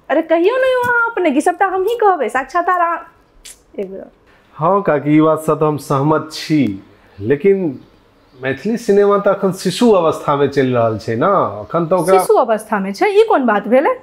अरे कहियो नहीं वहाँ अपने कि सबटा हम ही कहबे साक्षात्कार एक बेर। हाँ काकी, ई बात से तो हम सहमत छी, लेकिन मैथिली सिनेमा तो अखन शिशु अवस्था में चल रहा है ना, अखन तो शिशु अवस्था में छै, ई कोन बात भेले?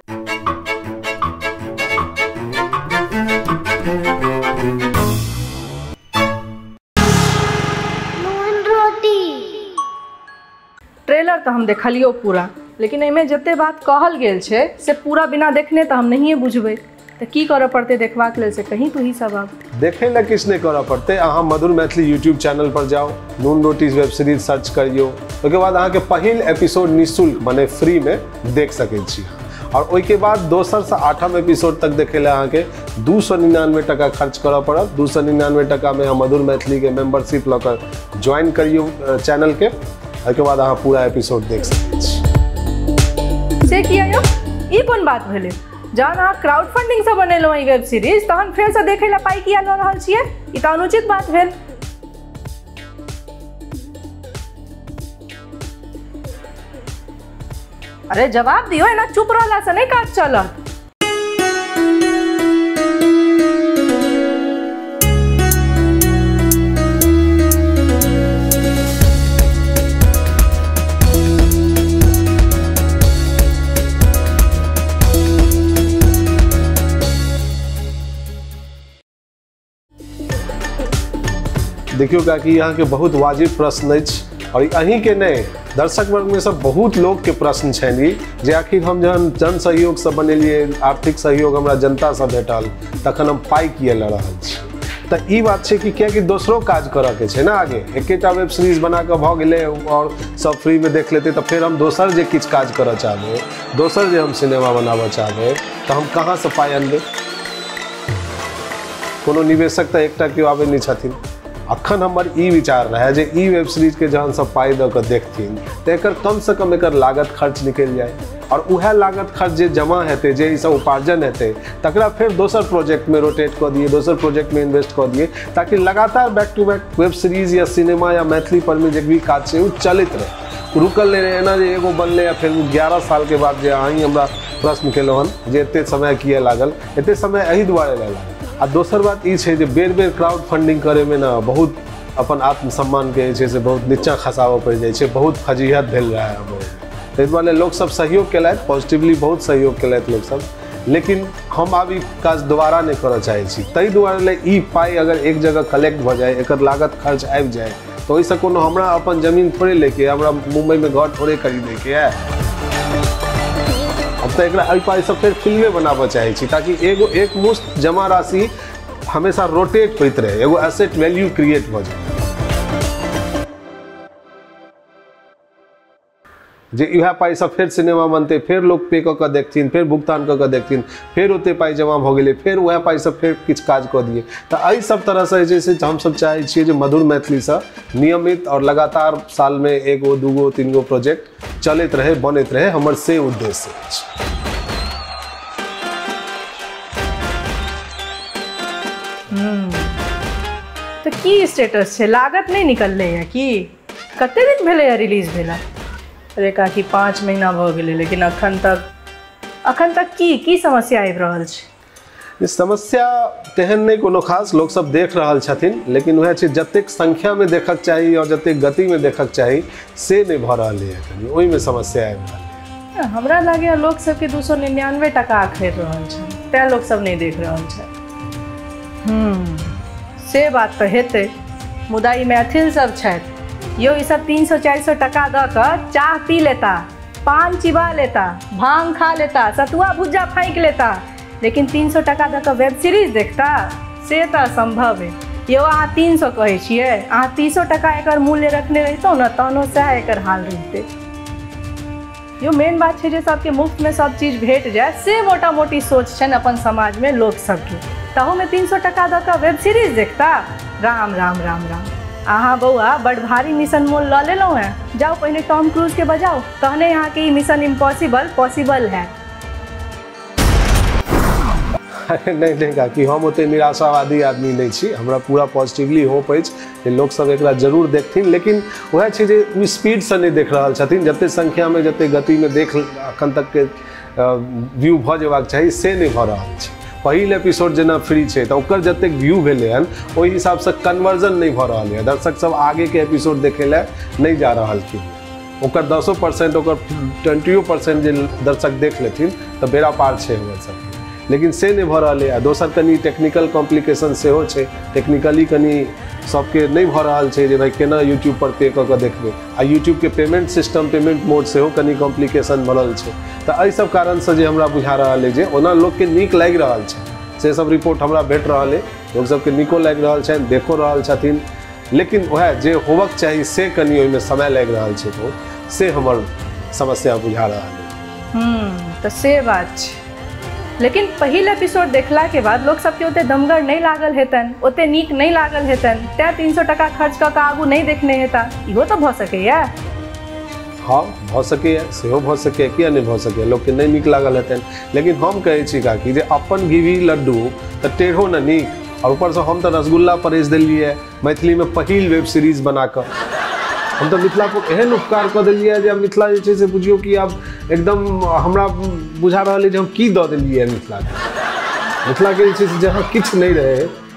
ट्रेलर तो हम देखलियो पूरा, लेकिन एमे जते बात कहल गेल छै से पूरा बिना देखने तो हम नहीं बुझबे, तो की करे पड़ते देखबाक लेल से कहीं तू ही सब अब देखे ला किछ नहीं करे पड़ते। अहाँ मधुर मैथिली यूट्यूब चैनल पर जाओ, नून रोटी वेब सीरीज सर्च करियो, उसके बाद अहाँ के पहिल एपिसोड निःशुल्क माने फ्री में देख सके छी, और ओके बाद दोसर से 8म एपिसोड तक देखे ला अहाँ के 299 टका खर्च करे पड़त। 299 टका में अहाँ मधुर मैथिली के मेंबरशिप लकर ज्वाइन करियो चैनल के, उसके बाद अहाँ पूरा एपिसोड देख सके छी। से किया यो ई कोन बात भेले? जहन अहाँ क्राउड फंडिंग से बनेलो ई वेब सीरीज, तहन फेर से देखे ला पाई किया ल रहल छियै? ई त अनुचित बात भेल। अरे जवाब दियो, एना चुप रहला से नहीं काज चलत। देखियो काकी, यहाँ के बहुत वाजिब प्रश्न अछि, और अहीं के नहीं दर्शक वर्ग में सब बहुत लोग के प्रश्न छनि जे आखिर हम जहन जन सहयोग से बनेलिए, आर्थिक सहयोग हमरा जनता से भेटल, तखन हम पाई किए ल रहल छी। तो ई बात छै कि क्या कि दोसरो काज करऽ के छै ना, आगे एकेटा वेब सीरीज बना के भ गेले और सब फ्री में देख लेते, तो फिर हम दोसर जे किछ काज करऽ चाहबे, दोसर जे हम सिनेमा बनाबऽ चाहबे, तो हम कहाँ से पाई अनबे? कोनो निवेशक तो एकटा केओ आबे नहीं छथिन। अखन हमर ई विचार रहे जे ई वेब सीरीज के जहन सब पाई द के देखथिन, तो एकर कम से कम एकर लागत खर्च निकल जाए, और उहे लागत खर्च जे जमा हेते, जे ई सब उपार्जन हेते, तकरा फिर दोसर प्रोजेक्ट में रोटेट कर दिए, दोसर प्रोजेक्ट में इन्वेस्ट कर दिए, ताकि लगातार back to back web series या सिनेमा या मैथिली पर में जे भी काज छै उ चलत रहे, रुकल नहीं रहे। एना जे एगो बनले फिर 11 साल के बाद जे अहीं हमरा प्रश्न केलहुँ हन जे एते समय किए लागल, एते समय एही दुआरे लागल। आ दोसर बात ई छै जे बेर बेर क्राउड फंडिंग करे में ना बहुत अपन आत्मसम्मान के जे से बहुत नीचा खसाबऽ पड़ जाए छै, बहुत फजीहत भेल रहा है हमर। ताहि दुआरे लोग सब सहयोग केलथि, पॉजिटिवली बहुत सहयोग केलथि लोग सब, लेकिन हम आब ई काज दोबारा नहीं करऽ चाहे छी। ताहि दुआरे ई पाई अगर एक जगह कलेक्ट भ जाए, एकर लागत खर्च आबि जाए, तो ओहिसँ कोनो हमरा अपन जमीन थोड़े लेके, हमरा मुंबई में घर थोड़े खरीदे के है। अब तो एक पाई से फिर फिल्में बनाबऽ चाहे छी, ताकि एगो एक मुश्त जमा राशि हमेशा रोटेट होइत रहे, एगो एसेट वैल्यू क्रिएट हो जाए, जे इह पाई से फिर सिनेमा बनते, फिर लोग पे कऽ देखथिन, फिर भुगतान कऽ देखथिन, फिर ओते पाई जमा भ गेलै, फिर वह पाई से फिर किछ काज कऽ दिए। तो एहि सब तरह से जैसे हम सब चाहे छियै जे मधुर मैथिली से नियमित और लगातार साल में एगो दूगो तीनगो प्रोजेक्ट चलत रहे, बनत रहे, हमर से उद्देश्य अछि। तो की स्टेटस छै? लागत नहीं निकलले है कि कते दिन भेले है रिलीज भेला? अरे काकी 5 महीना भ गेले, लेकिन अखन तक की समस्या आबि रहल छै? समस्या तेहन नहीं कोनो खास, लोग सब देख रहल छथिन, लेकिन वह छै जतेक संख्या में देखक चाही और जतेक गति में देखक चाही से नहीं भ रहल है, कनी ओहि में समस्या आबि रहल है। हमरा लागे लोग सब के 299 टका खरीद रहल छै, तैं लोग सब नहीं देख रहल छै। से बात तो हेतै, मुदा ई मैथिल सब छथि यो, ई सब 300-400 टका दऽ कऽ चाह पी लेता, पान चिबा लेता, भांग खा लेता, सतुआ भुज्जा फाँक लेता, लेकिन 300 टका दऽ कऽ वेब सीरीज देखता, से तो असंभव है। यो अहाँ 300 कहै छियै, अहाँ 300 टका एकर मूल्य रखने रहितौ ने, तहनो सएह एकर हाल रहितै। यो मेन बात छै जे सबके मुफ्त में सब चीज भेट जाए, से मोटा मोटी सोच छनि अपन समाज में लोग सबके। तहू में 300 टका दऽ कऽ वेब सीरीज देखता, राम राम राम राम। अहाँ बउआ बड़ भारी मिशन मोल लऽ लेलहुँ हैं, जाओ पहले टॉम क्रूज के बजाओ, तहने यहाँ के मिशन इम्पॉसिबल पॉसिबल है। नहीं नहीं कि हम ओते निराशावादी आदमी नहीं छी, हमरा पूरा पॉजिटिवली होप अछि जे लोग सब एकरा जरूर देखथिन, लेकिन वह छै जे स्पीड से नहीं देख रहल छथिन, जते संख्या में जते गति में देख अखन तक के व्यू भऽ जेबाक चाही से नहि भऽ रहल छै। पहिल एपिसोड जेना फ्री छै तऽ ओकर जतेक व्यू भेलै हन ओहि हिसाबसँ कन्वर्जन नहि भऽ रहल है, दर्शक सब आगे के एपिसोड देखे लए नहीं जा रहलखिन। ओकर 10% ओकर 20% जे दर्शक देख लेथिन तऽ बेड़ा पार छै हमर सबके, लेकिन से नहीं भऽ रहल है। दोसर कनी टेक्निकल कॉम्प्लिकेशन सेहो छै, टेक्निकली कनी सबके नहीं भऽ रहल छै जे भाई केना यूट्यूब पर पे कऽ देखबै, आ यूट्यूब के पेमेंट सिस्टम पेमेंट मोड सेहो कनी कॉम्प्लिकेशन बनल छै। तऽ एहि सब कारणसँ जे हमरा बुझा रहल है जे ओना लोकके नीक लागि रहल छै, से सब रिपोर्ट हमरा भेट रहल है, लोग सबके नीको लागि रहल छै, देखो रहल छथिन, लेकिन वह जे होबक चाही से कनी ओहिमे समय लागि रहल छै, तो से हमर समस्या बुझा रहल है। तो से बात छै। लेकिन पहिल एपिसोड देखला के बाद लोग सबके ओते दमगर नहीं लागल हेतन, ओते नीक नहीं लागल हेतन, तैं 300 टका खर्च कऽ आगू नहीं देखने हेता। इहो तो भऽ सकैया। हाँ भऽ सकैया, सेहो भऽ सकैया, किया नहीं भऽ सकैया, लोग के नहीं नीक लागल हेतन। लेकिन हम कहै छी काकी जे अपन घिभी लड्डू तऽ टेढ़ो न नीक, और ऊपर से हम तो रसगुल्ला परेस देलिए मैथिली में पहिल वेब सीरीज बना कर। हम तो मिथिला को एहन उपकार कऽ देलिए जे मिथिला जे छै से बुझियो कि आब एकदम हमरा बुझा रहल है जे हम की दऽ देलिए मिथिला के। मिथिला के जे छै से जहाँ किछु नहीं रहे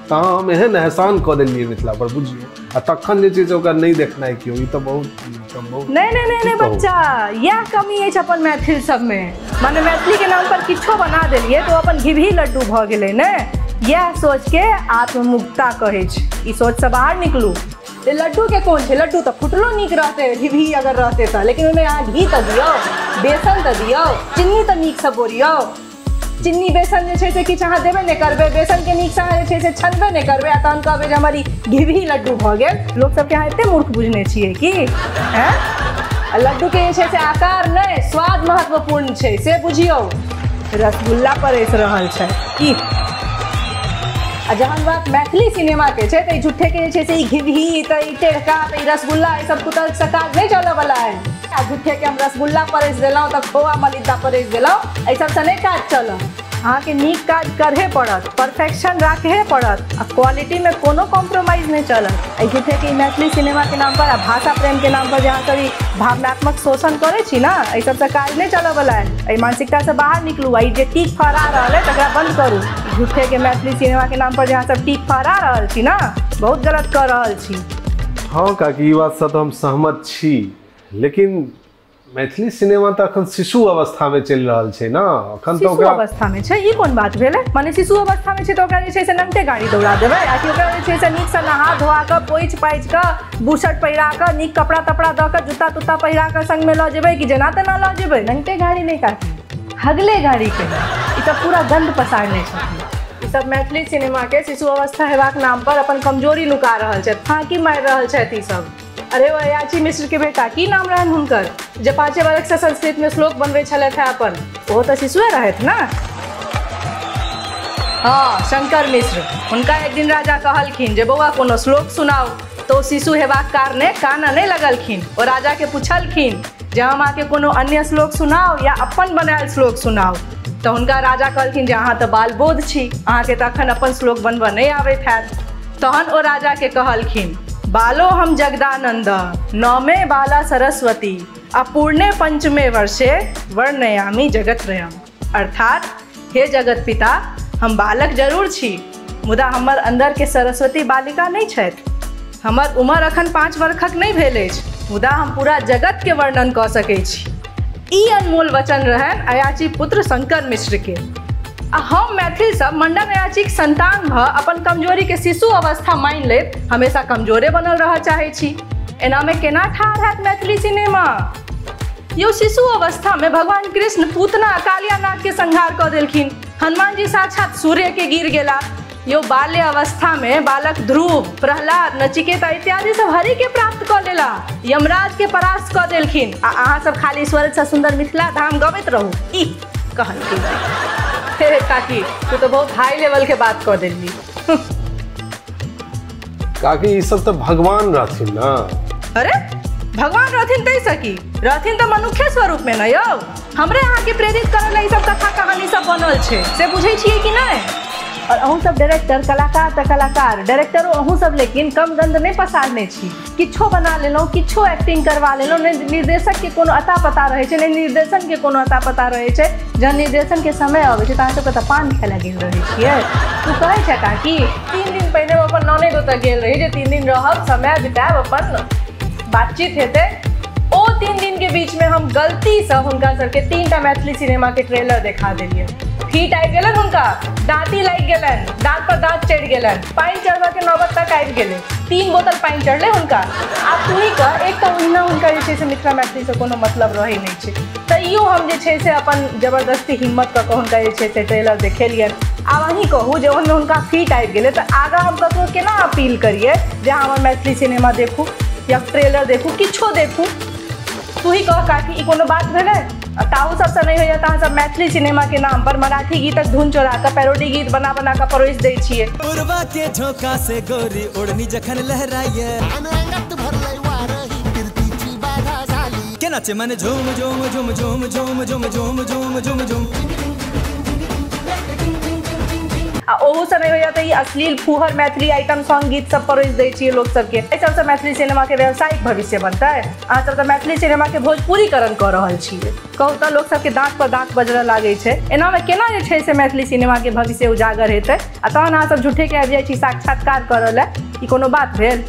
तहाँ हम एहन एहसान कऽ देलिए मिथिला पर बुझियो, आ तखन जे छै से ओकरा नहीं देखनाइ कियो, ई तो बहुत नहीं बच्चा, यह कमी है अपन मैथिल सब में। माने मैथिली के नाम पर किछो बना देलिए तो अपन घिभी लड्डू भऽ गेलै ने। यह सोच के आत्ममुक्ता कहै छै, ई सोच से बाहर निकलू। लड्डू के कौन है, लड्डू तो फुटलो नीक रहते घी अगर रहते तो, लेकिन उनमें यहाँ घी तो दियो, बेसन तो दियो, चीनी तो नीक से बोरियो। चीनी बेसन जे छै से किछु अहाँ देबे नहीं करबे, बेसन के नीक से अहाँ जे छै से छनबे नहीं करबे, आ तहन कहबे जे हमारी घिभी लड्डू भऽ गेल। लोग सबके अहाँ एते मूर्ख बुझने छियै कि हैं? लड्डू के जे छै से आकार नहीं स्वाद महत्वपूर्ण छै से बुझियो। रसगुल्ला परेस रहल छै की? आ जहन बात मैथिली सिनेमा के छै तऽ झूठे के जे छै से ई घिभी तऽ ई टेढ़का तऽ ई रसगुल्ला ई सब कुतल से काज नहीं चलऽ वाला है। आ झूठे के हम रसगुल्ला परेस देलहुँ तऽ खोआ मलिदा परेस देलहुँ, एहि सबसे नहीं काज चलऽ। अहाँके नीक काज करहे पड़त, परफेक्शन राखे पड़त, आ क्वालिटी में कोनो कॉम्प्रोमाइज नहीं चलत। एहि झूठे के मैथिली सिनेमा के नाम पर आ भाषा प्रेम के नाम पर जहाँ कभी भावनात्मक शोषण करे छी ना, एहि सबसे काज नहीं चलऽ वाला है। एहि मानसिकता से बाहर निकलू, आ जे टीक फहरा रहल है तकरा बंद करू। झूठे के मैथिली सिनेमा के नाम पर जहाँ सब टीक फहरा रहल छी ना, बहुत गलत कर रहल छी। हाँ काकी, ई बात से तो हम सहमत छी, लेकिन मैथिली सिनेमा तो अखन शिशु अवस्था में चल रहा है ना। अखन तो शिशु अवस्था में छै, ई कोन बात भेलै? माने शिशु अवस्था में छै तो ओकरा जे छै से नंटे गाड़ी दौड़ा देबै, आ कि ओकरा जे छै से नीक से नहा धोआ कऽ पोइछ पाइछ कऽ बुशर्ट पहिरा कऽ नीक कपड़ा तपड़ा दऽ कऽ जूता तुत्ता पहिरा कऽ संग में लऽ जेबै कि जेना तेना लऽ जेबै? नंटे गाड़ी नहीं काकी, हगले गाड़ी के ई तऽ पूरा गंध पसारने छथिन। ई सब मैथिली सिनेमा के शिशु अवस्था हेबाक नाम पर अपन कमजोरी लुका रहल छथि, फाँकी मारि रहल छथि ई सब। अरे वो अयाची मिश्र के बेटा की नाम रहन हुनकर, जे 5 वर्ष से संस्कृत में श्लोक बनबै छलथि है अपन, वो तो शिशुए रहथि ना। हाँ शंकर मिश्र, हुनका एक दिन राजा कहलखिन जे बौआ कोनो श्लोक सुनाओ, तो शिशु हेबाक कारणे काना नहीं लगलखिन। ओ राजा के पूछलखिन जे हम आके कोनो अन्य श्लोक सुनाओ या अपन बनायल श्लोक सुनाओ, तो हुनका राजा कहलखिन जे अहाँ तो बाल बोध छी, अहाँ के तखन अपन श्लोक बनबऽ नहीं आबैत हैत। तहन ओ राजा के कहलखिन बालो हम जगदानंद नौमे बाला सरस्वती अपूर्णे पंचमे वर्षे वर्णयामी जगत्रयम। अर्थात हे जगत पिता, हम बालक जरूर छी, मुदा हमर अंदर के सरस्वती बालिका नहीं छथि। हमर उम्र अखन 5 वर्षक नहीं भेल अछि, मुदा हम पूरा जगत के वर्णन कऽ सकै छी। ई अनमोल वचन रहन अयाची पुत्र शंकर मिश्र के। आ हम मैथिल सब मंडन अयाचीक संतान भ अपन कमजोरी के शिशु अवस्था मान लेत हमेशा कमजोरे बनल रह चाहे छी। एना में केना ठाढ़ हैत मैथिली सिनेमा? यो शिशु अवस्था में भगवान कृष्ण पूतना कालिया नाग के संहार कऽ देलखिन, हनुमान जी साक्षात सूर्य के गिर गेला। यो बाल्य अवस्था में बालक ध्रुव, प्रहलाद, नचिकेता इत्यादि सब हरि के प्राप्त कऽ लेला, यमराज के परास्त कऽ देलखिन, आ अहाँ सब खाली स्वर्ग से सुंदर मिथिला धाम गबैत रहू। ई कहलखिन काकी तू तो बहुत हाई लेवल के बात कह देली। काकी ये सब तो भगवान रहथिन ना। अरे भगवान रहथिन तै सकी रहथिन तो मनुष्य स्वरूप में न यौ। हमरे यहाँ के प्रेरित करल ई सब कथा कहानी सब बनल छै से बुझे छियै कि नहीं? और अहूँ सब डायरेक्टर कलाकार त कलाकार डायरेक्टरो अहूँ सब लेकिन कम गंद नहीं पसारने छी। किछो बना लेलहुँ, किछो एक्टिंग करवा लेलहुँ, नहीं निर्देशक के कोनो अता पता रहे छै, नहीं निर्देशन के कोनो अता पता रहे छै। जहन निर्देशन के समय आवे छै त अहाँ सबके त पान खाय गेल रहे छियै। तू कहे छै काकी 3 दिन पहिने अपन ननद ओतऽ गेल रही जे 3 दिन रहब, समय बिताएब, अपन बातचीत हेतै। ओ 3 दिन के बीच में हम गलती से हुनका सबके 3टा मैथिली सिनेमा के ट्रेलर देखा देलिए। फीट आबि गेलन, हुनका दाँती लागि गेलन, दाँत पर दाँत चढ़ि गेलन, पानि चढ़बा के नौबत तक आबि गेलै। 3 बोतल पानि चढ़ले हुनका। आब तू ही कह, एक तो ओहिना हुनका जे छै से मिथिला मैथिली से कोनो मतलब रहै नहि छै। तैयो हम जे छै से अपन जबरदस्ती हिम्मत कऽ हुनका जे छै से ट्रेलर देखेलियन। आब अहीं कहू जे ओहिमे हुनका फीट आबि गेलै तऽ आगाँ हम ककरो केना अपील करिए जे हमर मैथिली सिनेमा देखू या ट्रेलर देखू, किछो देखू। तू ही कह काकी, ई कोनो बात भेलै? ताहू सबसे नहीं होइए तऽ अहाँ सब मैथिली सिनेमा के नाम पर मराठी गीतक धुन चोरा कऽ पैरोडी गीत बना बना कऽ परोस दै छियै। उर्वा के झोंका से गोरी ओढ़नी जखन लहराइए, के नाचे मन झूम झूम झूम झूम झूम झूम झूम झूम झूम झूम। आ ओहू से नहीं होइए तऽ ई अश्लील फूहर मैथिली आइटम सॉन्ग गीत सब परोस दै छियै लोग सबके। एहि सबसे मैथिली सिनेमा के व्यावसायिक भविष्य बनतै? अहाँ सब तऽ मैथिली सिनेमा के भोजपुरीकरण कऽ रहल छियै। कहू तऽ लोग सबके दाँत पर दाँत बजरऽ लागै छै। एनामे केना जे छै से मैथिली सिनेमा के भविष्य उजागर हेतै? आ तहन अहाँ सब झूठे के आबि जाइ छी साक्षात्कार करऽ लए। ई कोनो बात भेल?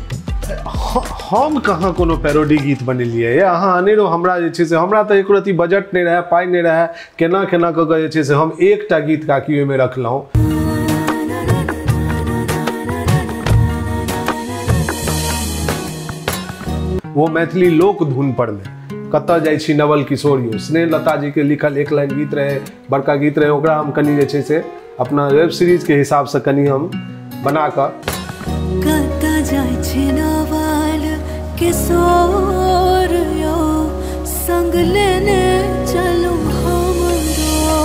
हम कहाँ कोनो पैरोडी गीत बनेलिए। अहाँ अनेरो हमरा जे छै से हमरा तऽ एको रती बजट नहीं रहे, पाई नहीं रहे, केना केना कऽ के जे छै से हम एकटा गीत काकी ओहिमे रखलहुँ। वो मैथिली लोक धुन पर में कतऽ जाइ छी नवल किशोरियो स्नेह लता जी के लिखल एक लाइन गीत रहे, बड़का गीत रहे, ओकरा हम कनी जे छै से अपना वेब सीरीज के हिसाब से कनी हम बना कऽ कतऽ जाइ छी नवल किशोरियो संग लेने चलू हमरो।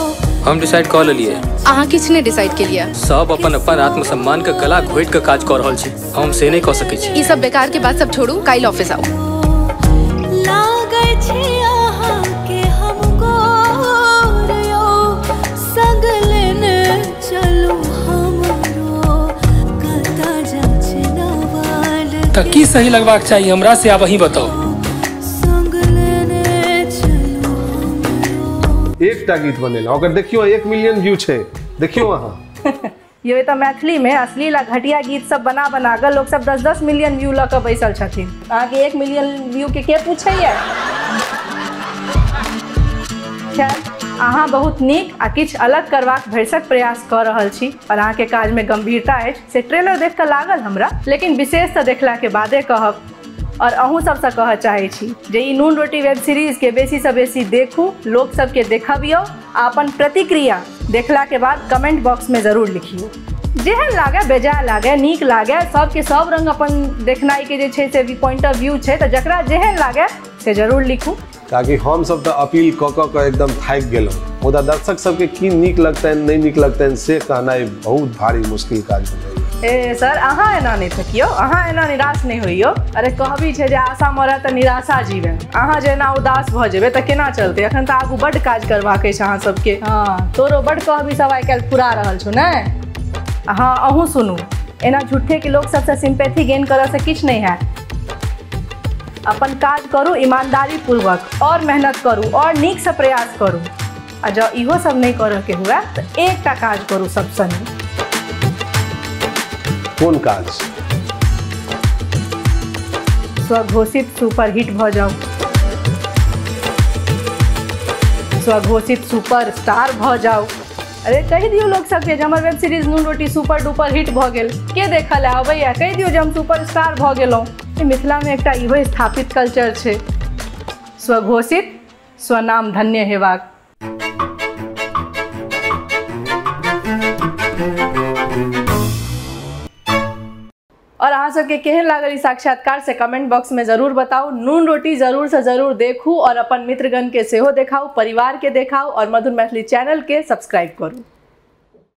हम डिसाइड कऽ लेलिए। अहाँ किछ नहि डिसाइड केलिए। सब अपन अपन आत्मसम्मान के गला घोटि के काज कऽ रहल छी, हम से नहि कऽ सकै छी। ई सब बेकार के बात सब छोड़ू, काल्हि ऑफिस आओ। लागै छै अहाँ के हमको रियो संग लेने चलू हमरो। कतऽ जाइ छी नवल तऽ की सही लगबाक चाहिए हमरा से, आब अहीं बताओ। एकटा गीत बनेलहुँ, अगर देखियो 1 मिलियन व्यू छै, देखियो अहाँ। ये तो मैथिली में अश्लील आ घटिया गीत सब बना बना कऽ लोग सब 10-10 मिलियन व्यू लऽ कऽ बैसल छथिन। अहाँके 1 मिलियन व्यू के पूछैया? खैर, अहाँ बहुत नीक आ किछु अलग करबाक भरसक प्रयास कऽ रहल छी और अहाँके काज में गंभीरता अछि से ट्रेलर देख कऽ लागल हमरा, लेकिन विशेष तऽ देखला के बादे कहब। और अहूँ सबसे कहऽ चाहे छी जे ई नून रोटी वेब सीरीज के बेसी से बेसी देखू, लोग सबके देखबियो आ अपन प्रतिक्रिया देखला के बाद कमेंट बॉक्स में जरूर लिखियो। जेहन लागे, बेजाय लागे, नीक लागे, सबके सब रंग अपन देखनाइ के जे छै से पॉइंट ऑफ व्यू छै, तऽ जकरा जेहन लागे से जरूर लिखू। ताकि हम सब तऽ अपील कऽ कऽ एकदम थाकि गेलहुँ, मुदा दर्शक सबके की नीक लगतनि नहीं नीक लगतनि से कहनाइ बहुत भारी मुश्किल काज भऽ जाइए। ए सर, अहाँ एना नहीं थकियो, अहाँ एना निराश नहीं होइयो। अरे कहबी छै जे आशा मरय तऽ निराशा जीवे। अहाँ जेना उदास भऽ जेबै तऽ केना चलतै? एखन तऽ आगू बड्ड काज करबाक अछि अहाँ सबके। हाँ, तोरो बड्ड कहबी सब आइ काल्हि फुरा रहल छौ ने। हाँ, अहूँ सुनू, एना झूठे के लोग सबसे सिंपैथी गेन करऽ से किछु नहीं है। अपन काज करू ईमानदारी पूर्वक और मेहनत करू और नीक से प्रयास करू। आ जँ इहो सब नहीं करऽ के हुए तऽ एकटा काज करू सबसँ नीक। कोन काज? स्वघोषित सुपरहिट भऽ जाउ, स्वघोषित सुपरस्टार भऽ जाउ। अरे कहि दियौ लोग सबके जे हमर वेब सीरीज नून रोटी सुपर डुपर हिट भऽ गेल, के देखऽ लए अबैया? कहि दियौ जे हम सुपरस्टार भऽ गेलहुँ। मिथिला में एकटा इहो स्थापित कल्चर छै, स्वघोषित स्वनाम धन्य हेबाक। और अहाँ सबके केहन लागल ई साक्षात्कार से कमेंट बॉक्स में जरूर बताओ। नून रोटी जरूर से जरूर देखू और अपन मित्रगण के सेहो देखाओ, परिवार के देखाओ और मधुर मैथिली चैनल के सब्सक्राइब करू।